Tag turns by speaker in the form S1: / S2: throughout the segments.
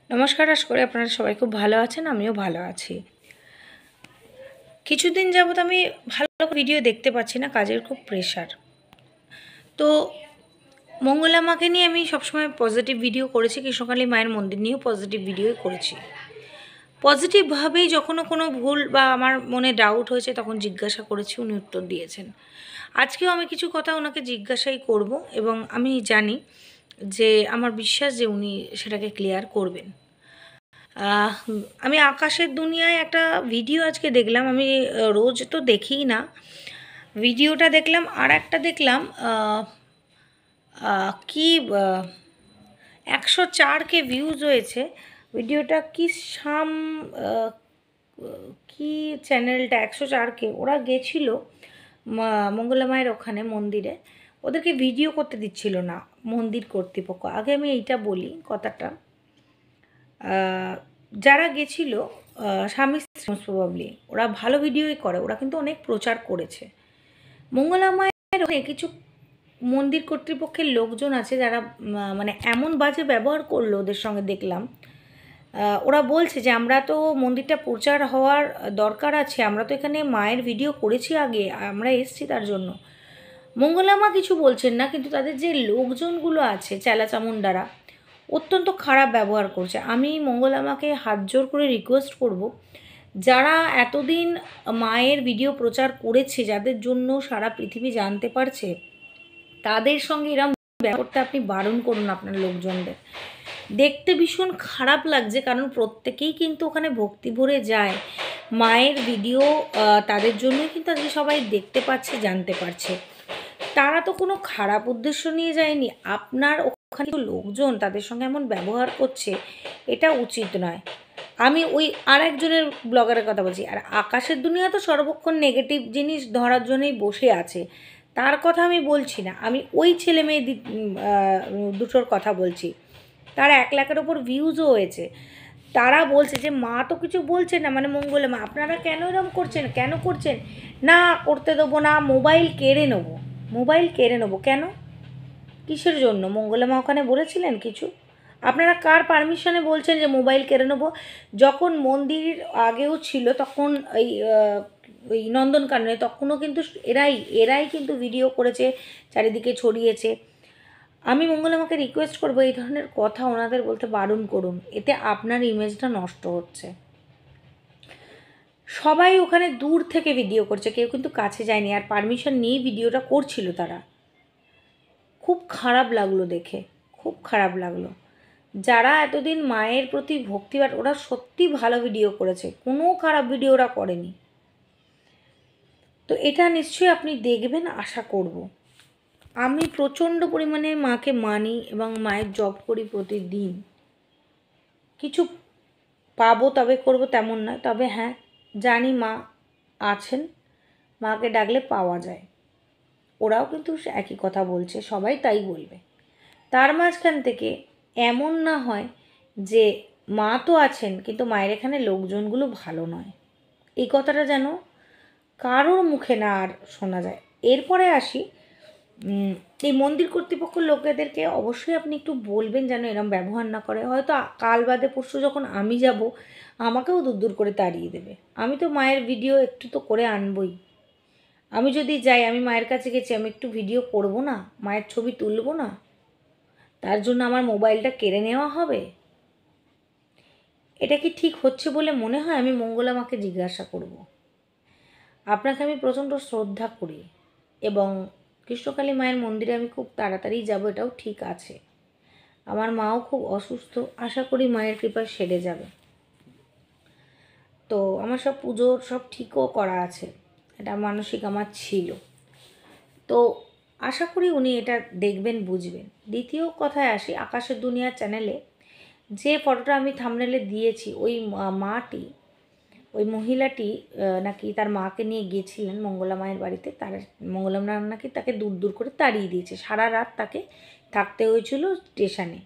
S1: নমস্কার, আশা করি আপনারা সবাই খুব ভালো আছেন। আমিও ভালো আছি। কিছুদিন যাবত আমি ভালো ভিডিও দেখতে পাচ্ছি না, কাজের খুব প্রেশার। তো মঙ্গলা মাকে নিয়ে আমি সবসময় পজিটিভ ভিডিও করেছি, কৃষ্ণকালী মায়ের মন্দির নিয়েও পজিটিভ ভিডিওই করেছি। পজিটিভভাবেই যখনও কোনো ভুল বা আমার মনে ডাউট হয়েছে তখন জিজ্ঞাসা করেছি, উনি উত্তর দিয়েছেন। আজকেও আমি কিছু কথা ওনাকে জিজ্ঞাসাই করব এবং আমি জানি যে আমার বিশ্বাস যে উনি সেটাকে ক্লিয়ার করবেন। আমি আকাশের দুনিয়ায় একটা ভিডিও আজকে দেখলাম। আমি রোজ তো দেখিই না, ভিডিওটা দেখলাম। আর একটা দেখলাম কি 104K ভিউজ হয়েছে ভিডিওটা। কি কি চ্যানেলটা 104K, ওরা গেছিল মঙ্গলা মায়ের ওখানে মন্দিরে। ওদেরকে ভিডিও করতে দিচ্ছিল না মন্দির কর্তৃপক্ষ। আগে আমি এইটা বলি কথাটা, যারা গেছিল স্বামী স্ত্রী প্রবাবলি ওরা ভালো ভিডিওই করে, ওরা কিন্তু অনেক প্রচার করেছে। মঙ্গলা মায়ের ওখানে কিছু মন্দির কর্তৃপক্ষের লোকজন আছে যারা মানে এমন বাজে ব্যবহার করলো ওদের সঙ্গে দেখলাম। ওরা বলছে যে আমরা তো মন্দিরটা প্রচার হওয়ার দরকার আছে, আমরা তো এখানে মায়ের ভিডিও করেছি আগে, আমরা এসছি তার জন্য। মঙ্গলা মা কিছু বলছেন না, কিন্তু তাদের যে লোকজনগুলো আছে চেলাচামুন্ডারা অত্যন্ত খারাপ ব্যবহার করছে। আমি মঙ্গলা মাকে হাত জোর করে রিকোয়েস্ট করব, যারা এতদিন মায়ের ভিডিও প্রচার করেছে, যাদের জন্য সারা পৃথিবী জানতে পারছে, তাদের সঙ্গে এরকম ব্যবহার করতে আপনি বারণ করুন আপনার লোকজনদের। দেখতে ভীষণ খারাপ লাগছে, কারণ প্রত্যেকেই কিন্তু ওখানে ভক্তি ভরে যায়। মায়ের ভিডিও তাদের জন্যই কিন্তু আজকে সবাই দেখতে পাচ্ছে, জানতে পারছে। তারা তো কোনো খারাপ উদ্দেশ্য নিয়ে যায়নি। আপনার ওখানে লোকজন তাদের সঙ্গে এমন ব্যবহার করছে, এটা উচিত নয়। আমি ওই আর একজনের ব্লগারের কথা বলছি। আর আকাশের দুনিয়া তো সর্বক্ষণ নেগেটিভ জিনিস ধরার জন্যই বসে আছে, তার কথা আমি বলছি না। আমি ওই ছেলে মেয়ে দুটোর কথা বলছি। তার 1 লাখের ওপর ভিউজও হয়েছে। তারা বলছে যে মা তো কিছু বলছে না, মানে মঙ্গলে মা আপনারা কেন এরকম করছেন, কেন করছেন না, করতে দেবো না, মোবাইল কেড়ে নেবো, মোবাইল কেড়ে নেবো। কেন, কিসের জন্য? মঙ্গলা মা ওখানে বলেছিলেন কিছু? আপনারা কার পারমিশনে বলছেন যে মোবাইল কেড়ে নেবো? যখন মন্দির আগেও ছিল তখন ওই নন্দনকাননে তখনও কিন্তু এরাই কিন্তু ভিডিও করেছে, চারিদিকে ছড়িয়েছে। আমি মঙ্গলা মাকে রিকোয়েস্ট করবো এই ধরনের কথা ওনাদের বলতে বারণ করুন, এতে আপনার ইমেজটা নষ্ট হচ্ছে। সবাই ওখানে দূর থেকে ভিডিও করছে, কেউ কিন্তু কাছে যায়নি, আর পারমিশন নিয়েই ভিডিওটা করছিল তারা। খুব খারাপ লাগলো দেখে, খুব খারাপ লাগলো। যারা এতদিন মায়ের প্রতি ভক্তিবাদ, ওরা সত্যি ভালো ভিডিও করেছে, কোনো খারাপ ভিডিও ওরা করেনি। তো এটা নিশ্চয়ই আপনি দেখবেন, আশা করব। আমি প্রচণ্ড পরিমাণে মাকে মানি এবং মায়ের জপ করি প্রতিদিন। কিছু পাবো তবে করব তেমন নয়, তবে হ্যাঁ জানি মা আছেন, মাকে ডাকলে পাওয়া যায়। ওরাও কিন্তু একই কথা বলছে, সবাই তাই বলবে। তার মাঝখান থেকে এমন না হয় যে মা তো আছেন কিন্তু মায়ের এখানে লোকজনগুলো ভালো নয়, এই কথাটা যেন কারোর মুখে না আর শোনা যায়। এরপরে আসি, এই মন্দির কর্তৃপক্ষের লোকেদেরকে অবশ্যই আপনি একটু বলবেন যেন এরম ব্যবহার না করে। হয়তো কাল বাদে পরশু যখন আমি যাব, আমাকেও দূর দূর করে তাড়িয়ে দেবে। আমি তো মায়ের ভিডিও একটু তো করে আনবই। আমি যদি যাই, আমি মায়ের কাছে গেছি, আমি একটু ভিডিও করব না, মায়ের ছবি তুলব না? তার জন্য আমার মোবাইলটা কেড়ে নেওয়া হবে? এটা কি ঠিক হচ্ছে বলে মনে হয়? আমি মঙ্গলা মাকে জিজ্ঞাসা করব। আপনাকে আমি প্রচণ্ড শ্রদ্ধা করি এবং কৃষ্ণকালী মায়ের মন্দিরে আমি খুব তাড়াতাড়ি যাব, এটাও ঠিক আছে। আমার মাও খুব অসুস্থ, আশা করি মায়ের কৃপায় সেরে যাবে। তো আমার সব পুজোর সব ঠিকও করা আছে, এটা মানসিক আমার ছিল। তো আশা করি উনি এটা দেখবেন, বুঝবেন। দ্বিতীয় কথায় আসি, আকাশের দুনিয়া চ্যানেলে যে ফটোটা আমি থাম্বনেলে দিয়েছি, ওই মাটি, ওই মহিলাটি নাকি তার মাকে নিয়ে গিয়েছিলেন মঙ্গলা মায়ের বাড়িতে। তার মঙ্গলা মা নাকি তাকে দূর দূর করে তাড়িয়ে দিয়েছে, সারা রাত তাকে থাকতে হয়েছিল স্টেশনে।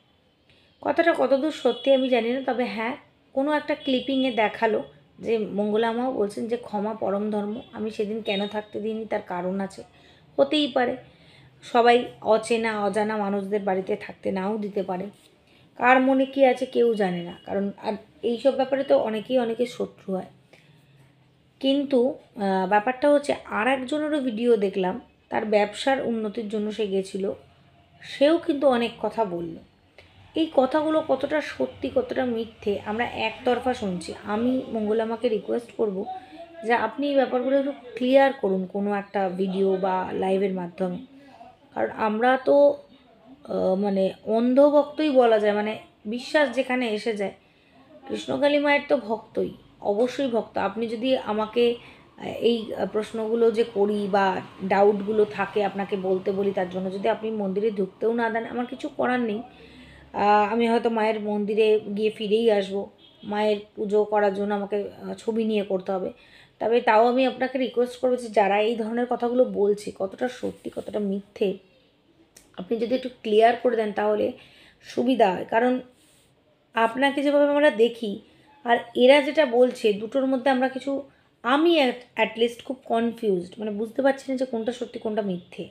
S1: কথাটা কতদূর সত্যি আমি জানি না, তবে হ্যাঁ কোনো একটা ক্লিপিংয়ে দেখালো যে মঙ্গলা মাও বলছেন যে ক্ষমা পরম ধর্ম, আমি সেদিন কেন থাকতে দিইনি তার কারণ আছে। হতেই পারে, সবাই অচেনা অজানা মানুষদের বাড়িতে থাকতে নাও দিতে পারে। কার মনে কী আছে কেউ জানে না, কারণ আর এইসব ব্যাপারে তো অনেকের শত্রু হয়। কিন্তু ব্যাপারটা হচ্ছে আর একজনেরও ভিডিও দেখলাম, তার ব্যবসার উন্নতির জন্য সে গেছিলো, সেও কিন্তু অনেক কথা বলল। এই কথাগুলো কতটা সত্যি কতটা মিথ্যে আমরা একতরফা শুনছি। আমি মঙ্গলামাকে রিকোয়েস্ট করব যে আপনি এই ব্যাপারগুলো একটু ক্লিয়ার করুন কোনো একটা ভিডিও বা লাইভের মাধ্যমে। কারণ আমরা তো মানে অন্ধভক্তই বলা যায়, মানে বিশ্বাস যেখানে এসে যায়। কৃষ্ণকালী মায়ের তো ভক্তই, অবশ্যই ভক্ত। আপনি যদি আমাকে এই প্রশ্নগুলো যে করি বা ডাউটগুলো থাকে আপনাকে বলতে বলি, তার জন্য যদি আপনি মন্দিরে ঢুকতেও না দেন, আমার কিছু করার নেই। আমি হয়তো মায়ের মন্দিরে গিয়ে ফিরেই আসবো। মায়ের পুজো করার জন্য আমাকে ছবি নিয়ে করতে হবে। তবে তাও আমি আপনাকে রিকোয়েস্ট করবো যে যারা এই ধরনের কথাগুলো বলছে, কতটা সত্যি কতটা মিথ্যে, আপনি যদি একটু ক্লিয়ার করে দেন তাহলে সুবিধা হয়। কারণ আপনাকে যেভাবে আমরা দেখি আর এরা যেটা বলছে, দুটোর মধ্যে আমরা কিছু, আমি অ্যাটলিস্ট খুব কনফিউজড, মানে বুঝতে পারছি না যে কোনটা সত্যি কোনটা মিথ্যে।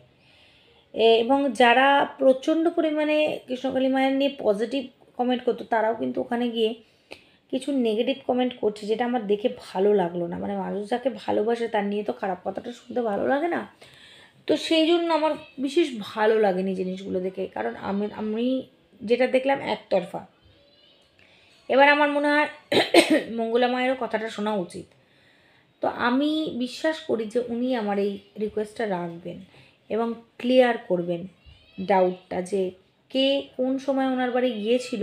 S1: এবং যারা প্রচণ্ড পরিমাণে কৃষ্ণকালী মায়ের নিয়ে পজিটিভ কমেন্ট করতো, তারাও কিন্তু ওখানে গিয়ে কিছু নেগেটিভ কমেন্ট করছে, যেটা আমার দেখে ভালো লাগলো না। মানে মানুষ যাকে ভালোবাসে তার নিয়ে তো খারাপ কথাটা শুনতে ভালো লাগে না। তো সেই জন্য আমার বিশেষ ভালো লাগেনি জিনিসগুলো দেখে, কারণ আমি যেটা দেখলাম একতরফা। এবার আমার মনে হয় মঙ্গলা মায়েরও কথাটা শোনা উচিত। তো আমি বিশ্বাস করি যে উনি আমার এই রিকোয়েস্টটা রাখবেন এবং ক্লিয়ার করবেন ডাউটটা, যে কে কোন সময় ওনার বাড়ি গিয়েছিল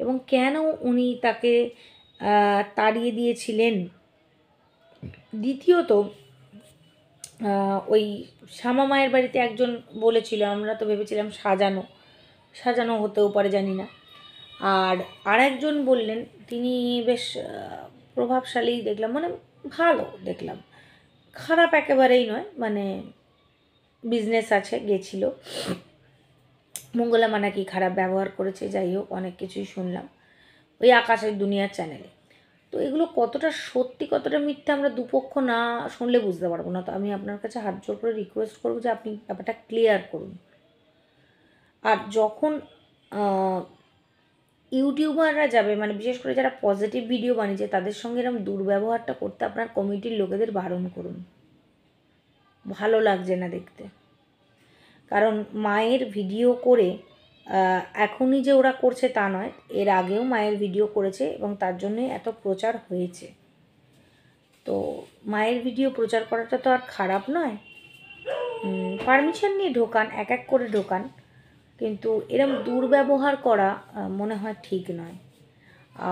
S1: এবং কেন উনি তাকে তাড়িয়ে দিয়েছিলেন। দ্বিতীয়ত, ওই শ্যামা মায়ের বাড়িতে একজন বলেছিল, আমরা তো ভেবেছিলাম সাজানো সাজানো হতেও পারে, জানি না। আর আরেকজন বললেন, তিনি বেশ প্রভাবশালী দেখলাম, মানে ভালো দেখলাম, খারাপ একেবারেই নয়, মানে বিজনেস আছে, গেছিল। মঙ্গলা মা নাকি খারাপ ব্যবহার করেছে, যাই হোক অনেক কিছুই শুনলাম ওই আকাশের দুনিয়ার চ্যানেলে। তো এগুলো কতটা সত্যি কতটা মিথ্যা আমরা দুপক্ষ না শুনলে বুঝতে পারবো না। তো আমি আপনার কাছে হাত জোর করে রিকোয়েস্ট করবো যে আপনি ব্যাপারটা ক্লিয়ার করুন। আর যখন ইউটিউবাররা যাবে, মানে বিশেষ করে যারা পজিটিভ ভিডিও বানিয়েছে, তাদের সঙ্গে এরকম দুর্ব্যবহারটা করতে আপনার কমিটির লোকেদের বারণ করুন। ভালো লাগছে না দেখতে। কারণ মায়ের ভিডিও করে এখনই যে ওরা করছে তা নয়, এর আগেও মায়ের ভিডিও করেছে এবং তার জন্যই এত প্রচার হয়েছে। তো মায়ের ভিডিও প্রচার করাটা তো আর খারাপ নয়। পারমিশন নিয়ে ঢোকান, এক এক করে ঢোকান, কিন্তু এরম দুর্ব্যবহার করা মনে হয় ঠিক নয়।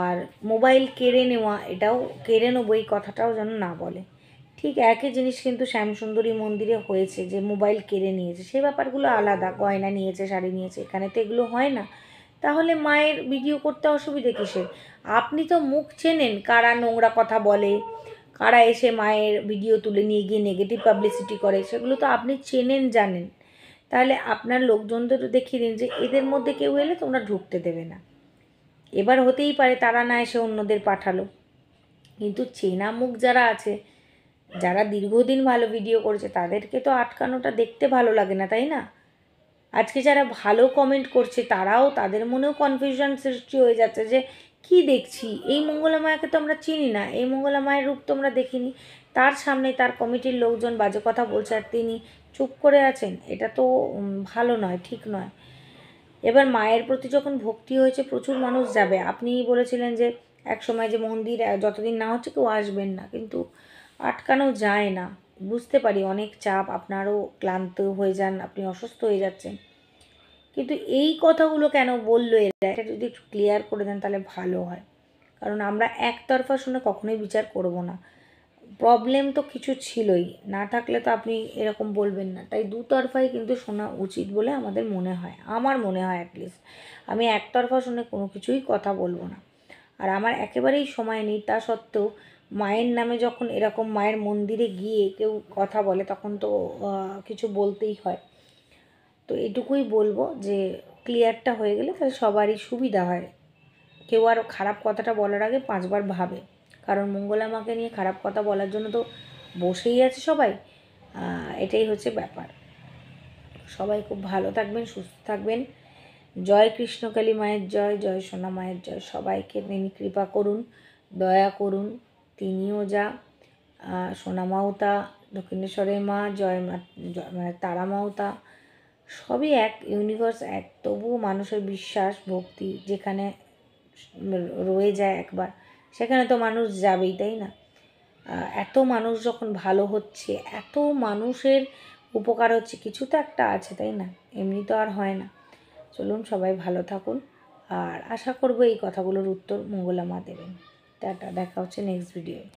S1: আর মোবাইল কেড়ে নেওয়া, এটাও কেড়ে নেবো এই কথাটাও যেন না বলে। ঠিক একই জিনিস কিন্তু শ্যামসুন্দরী মন্দিরে হয়েছে, যে মোবাইল কেড়ে নিয়েছে, সেই ব্যাপারগুলো আলাদা। গয়না নিয়েছে, শাড়ি নিয়েছে, এখানে তো এগুলো হয় না। তাহলে মায়ের ভিডিও করতে অসুবিধে কিসের? আপনি তো মুখ চেনেন, কারা নোংরা কথা বলে, কারা এসে মায়ের ভিডিও তুলে নিয়ে গিয়ে নেগেটিভ পাবলিসিটি করে, সেগুলো তো আপনি চেনেন, জানেন। তাহলে আপনার লোকজনদের দেখিয়ে দিন যে এদের মধ্যে কেউ এলে তোমরা ঢুকতে দেবে না। এবার হতেই পারে তারা না এসে অন্যদের পাঠালো, কিন্তু চেনা মুখ যারা আছে, যারা দীর্ঘদিন ভালো ভিডিও করেছে, তাদেরকে তো আটকানোটা দেখতে ভালো লাগে না, তাই না? আজকে যারা ভালো কমেন্ট করছে, তারাও, তাদের মনেও কনফিউশন সৃষ্টি হয়ে যাচ্ছে যে কি দেখছি, এই মঙ্গলা মায়াকে তো আমরা চিনি না, এই মঙ্গলা মায়ের রূপ তো আমরা দেখিনি, তার সামনে তার কমিটির লোকজন বাজে কথা বলছে আর তিনি চুপ করে আছেন। এটা তো ভালো নয়, ঠিক নয়। এবার মায়ের প্রতি যখন ভক্তি হয়েছে, প্রচুর মানুষ যাবে। আপনি বলেছিলেন যে এক সময় যে মন্দির যতদিন না হচ্ছে কেউ আসবেন না, কিন্তু আটকানো যায় না। বুঝতে পারি অনেক চাপ, আপনারও ক্লান্ত হয়ে যান, আপনি অসুস্থ হয়ে যাচ্ছেন, কিন্তু এই কথাগুলো কেন বললো এরা, এটা যদি একটু ক্লিয়ার করে দেন তাহলে ভালো হয়। কারণ আমরা একতরফা শুনে কখনোই বিচার করব না। প্রবলেম তো কিছু ছিলই, না থাকলে তো আপনি এরকম বলবেন না। তাই দুতরফাই কিন্তু শোনা উচিত বলে আমাদের মনে হয়, আমার মনে হয় অ্যাটলিস্ট। আমি একতরফা শুনে কোনো কিছুই কথা বলবো না। আর আমার একেবারেই সময় নেই, তা সত্ত্বেও মায়ের নামে যখন এরকম মায়ের মন্দিরে গিয়ে কেউ কথা বলে, তখন তো কিছু বলতেই হয়। তো এটুকুই বলবো যে ক্লিয়ারটা হয়ে গেলে তাহলে সবারই সুবিধা হয়। কেউ আর খারাপ কথাটা বলার আগে 5 বার ভাবে। কারণ মঙ্গলা মাকে নিয়ে খারাপ কথা বলার জন্য তো বসেই আছে সবাই। এটাই হচ্ছে ব্যাপার। সবাই খুব ভালো থাকবেন, সুস্থ থাকবেন। জয় কৃষ্ণকালী মায়ের জয়, জয় সোনা মায়ের জয়। সবাইকে তিনি কৃপা করুন, দয়া করুন। তিনিও যা, সোনামাও তা, দক্ষিণেশ্বরের মা, জয় মা, মানে তারা মাও তা, সবই এক, ইউনিভার্স এক। তবুও মানুষের বিশ্বাস ভক্তি যেখানে রয়ে যায় একবার, সেখানে তো মানুষ যাবেই, তাই না? এত মানুষ যখন ভালো হচ্ছে, এত মানুষের উপকার হচ্ছে, কিছু তো একটা আছে, তাই না? এমনি তো আর হয় না। চলুন সবাই ভালো থাকুন, আর আশা করবো এই কথাগুলোর উত্তর মঙ্গলা মা দেবেন। টাটা, দেখা হচ্ছে নেক্সট ভিডিও।